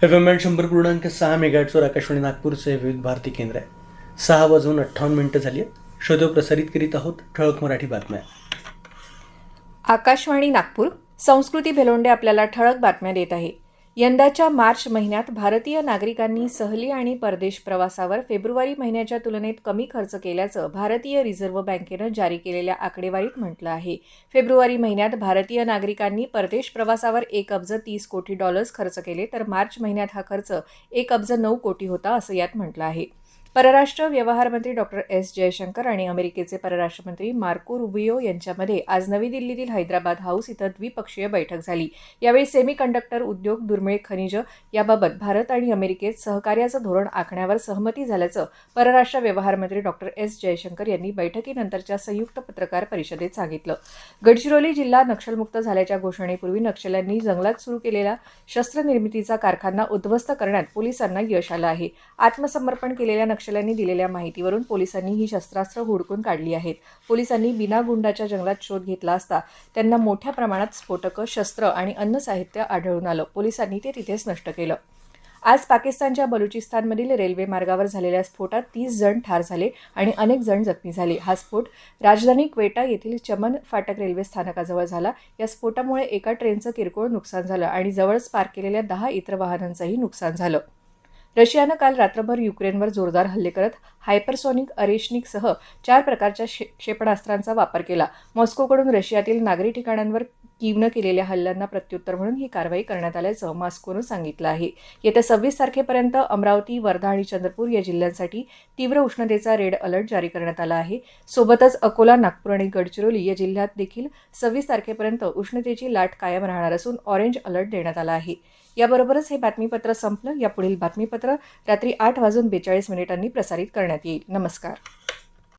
FM 100.6 मेगाहर्ट्झवर Akashvani नागपूरचे विविध भारती केंद्र आहे. 6:58 झाली आहेत. शोध प्रसारित करीत आहोत ठळक मराठी बातम्या. आकाशवाणी नागपूर संस्कृती भेलोंडे आपल्याला ठळक बातम्या देत आहे. यंदाच्या मार्च महिन्यात भारतीय नागरिकांनी सहली आणि परदेश प्रवासावर फेब्रुवारी महिन्याच्या तुलनेत कमी खर्च केल्याचं भारतीय रिझर्व्ह बँकेनं जारी केलेल्या आकडेवारीत म्हटलं आहे. फेब्रुवारी महिन्यात भारतीय नागरिकांनी परदेश प्रवासावर $1.30 कोटी खर्च केले, तर मार्च महिन्यात हा खर्च $1.09 कोटी होता, असं यात म्हटलं आहे. परराष्ट्र व्यवहार मंत्री डॉक्टर एस जयशंकर आणि अमेरिकेचे परराष्ट्र मंत्री मार्को रुबियो यांच्यामध्ये आज नवी दिल्लीतील हैदराबाद हाऊस इथं द्विपक्षीय बैठक झाली. यावेळी सेमीकंडक्टर उद्योग, दुर्मिळ खनिजं याबाबत भारत आणि अमेरिकेत सहकार्याचं धोरण आखण्यावर सहमती झाल्याचं परराष्ट्र व्यवहार मंत्री डॉक्टर एस जयशंकर यांनी बैठकीनंतरच्या संयुक्त पत्रकार परिषदेत सांगितलं. गडचिरोली जिल्हा नक्षलमुक्त झाल्याच्या घोषणेपूर्वी नक्षल्यांनी जंगलात सुरू केलेला शस्त्रनिर्मितीचा कारखाना उद्ध्वस्त करण्यात पोलिसांना यश आलं आहे. आत्मसमर्पण केलेल्या नक्षल्यांनी दिलेल्या माहितीवरून पोलिसांनी ही शस्त्रास्त्र हुडकून काढली आहेत. पोलिसांनी बिनागुंडाच्या जंगलात शोध घेतला असता त्यांना मोठ्या प्रमाणात स्फोटकं, शस्त्र आणि अन्न साहित्य आढळून आलं. पोलिसांनी ते तिथेच नष्ट केलं. आज पाकिस्तानच्या बलुचिस्तानमधील रेल्वे मार्गावर झालेल्या स्फोटात 30 जण ठार झाले आणि अनेक जण जखमी झाले. हा स्फोट राजधानी क्वेटा येथील चमन फाटक रेल्वे स्थानकाजवळ झाला. या स्फोटामुळे एका ट्रेनचं किरकोळ नुकसान झालं आणि जवळच पार्क केलेल्या 10 इतर वाहनांचंही नुकसान झालं. रशियानं काल रात्रभर युक्रेनवर जोरदार हल्ले करत हायपरसॉनिक अरेशनिकसह 4 प्रकारच्या क्षेपणास्त्रांचा वापर केला. मॉस्कोकडून रशियातील नागरी ठिकाणांवर कीवनं केलेल्या हल्ल्यांना प्रत्युत्तर म्हणून ही कारवाई करण्यात आल्याचं मॉस्कोनं सांगितलं आहे. येत्या 26 तारखेपर्यंत अमरावती, वर्धा आणि चंद्रपूर या जिल्ह्यांसाठी तीव्र उष्णतेचा रेड अलर्ट जारी करण्यात आला आहे. सोबतच अकोला, नागपूर आणि गडचिरोली या जिल्ह्यात देखील 26 तारखेपर्यंत उष्णतेची लाट कायम राहणार असून ऑरेंज अलर्ट देण्यात आला आहे. याबरोबरच हे बातमीपत्र संपलं. यापुढील बातमीपत्र रात्री 8:42 प्रसारित करण्यात येईल. नमस्कार.